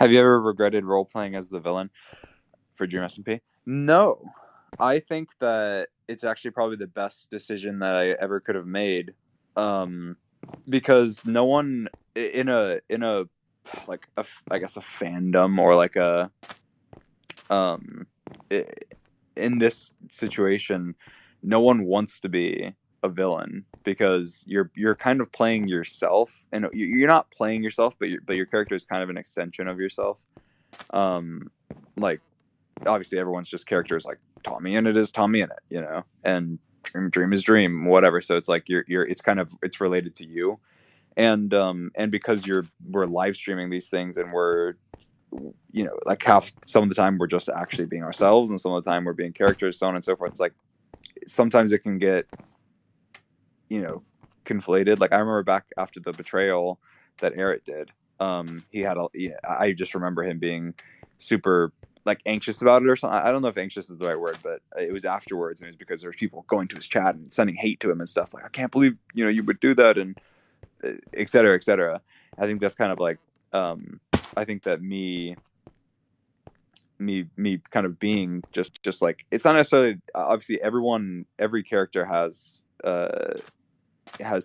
Have you ever regretted role playing as the villain for Dream SMP? No. I think that it's actually probably the best decision that I ever could have made. Um, because no one in a like I guess a fandom or like a um in this situation, no one wants to be a villain because you're kind of playing yourself, and you're not playing yourself, but your character is kind of an extension of yourself. Um, like obviously everyone's just characters like Tommy in it is Tommy in it, and Dream is Dream, whatever. So it's like you're it's kind of it's related to you, and because we're live streaming these things, and we're like half some of the time we're just actually being ourselves, and some of the time we're being characters, so on and so forth. It's like sometimes it can get conflated. Like I remember back after the betrayal that Eric did, he had I just remember him being super like anxious about it or something. I don't know if anxious is the right word, but it was afterwards, and it was because there was people going to his chat and sending hate to him and stuff, like I can't believe you would do that, and et cetera, et cetera. I think that's kind of like I think that me kind of being just like, it's not necessarily, obviously every character has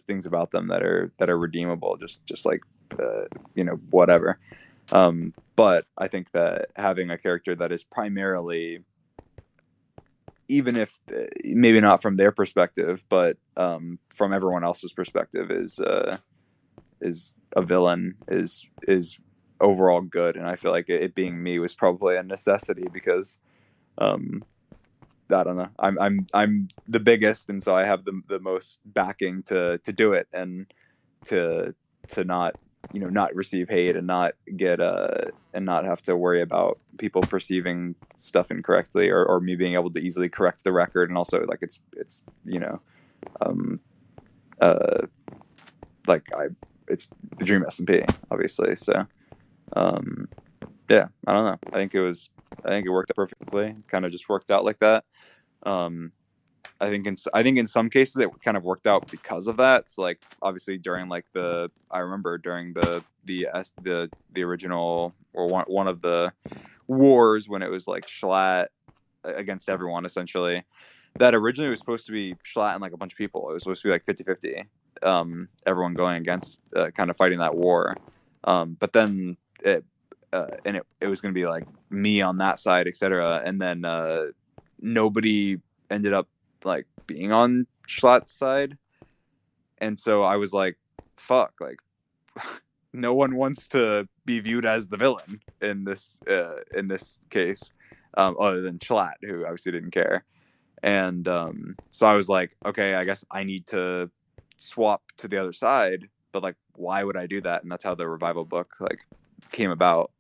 things about them that are redeemable, just like whatever. But I think that having a character that is primarily, even if maybe not from their perspective, but from everyone else's perspective, is a villain, is overall good. And I feel like it being me was probably a necessity because I don't know, I'm the biggest, and so I have the most backing to do it, and to not not receive hate, and not get and not have to worry about people perceiving stuff incorrectly, or me being able to easily correct the record. And also like it's um uh like I it's the Dream SMP, obviously. So um yeah, I don't know, I think it worked out perfectly, kind of just worked out like that. um I think in some cases it kind of worked out because of that. So like obviously during like I remember during the original, or one of the wars, when it was like Schlatt against everyone essentially, that originally was supposed to be Schlatt and like a bunch of people. It was supposed to be like 50-50, everyone going against, kind of fighting that war. But then it was going to be like me on that side, etc. And then nobody ended up like being on Schlatt's side, and so I was like, "Fuck!" Like, no one wants to be viewed as the villain in this case, other than Schlatt, who obviously didn't care. And so I was like, okay, I guess I need to swap to the other side. But like, why would I do that? And that's how the revival book like came about.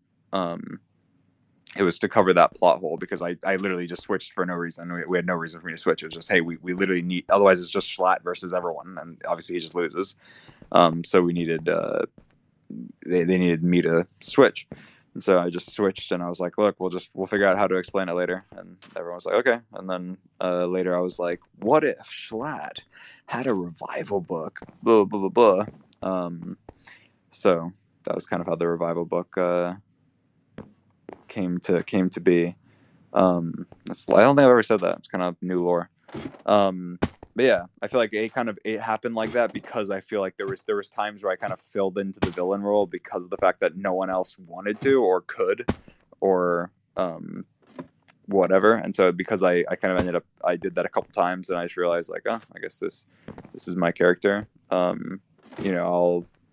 It was to cover that plot hole, because I literally just switched for no reason. We had no reason for me to switch. It was just, hey, we literally need, otherwise it's just Schlatt versus everyone, and obviously he just loses. So we needed they needed me to switch. And so I just switched, and I was like, look, we'll figure out how to explain it later. And everyone was like, okay. And then later I was like, what if Schlatt had a revival book? Blah blah blah blah. So that was kind of how the revival book came to be. I don't think I've ever said that. It's kind of new lore. But yeah, I feel like it happened like that because I feel like there was times where I kind of filled into the villain role because of the fact that no one else wanted to or could, or whatever. And so because I kind of ended up, I did that a couple times, and I just realized like, oh, I guess this is my character. I'll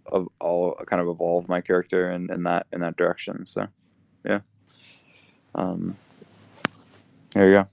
kind of evolve my character in that direction. So yeah. There you go.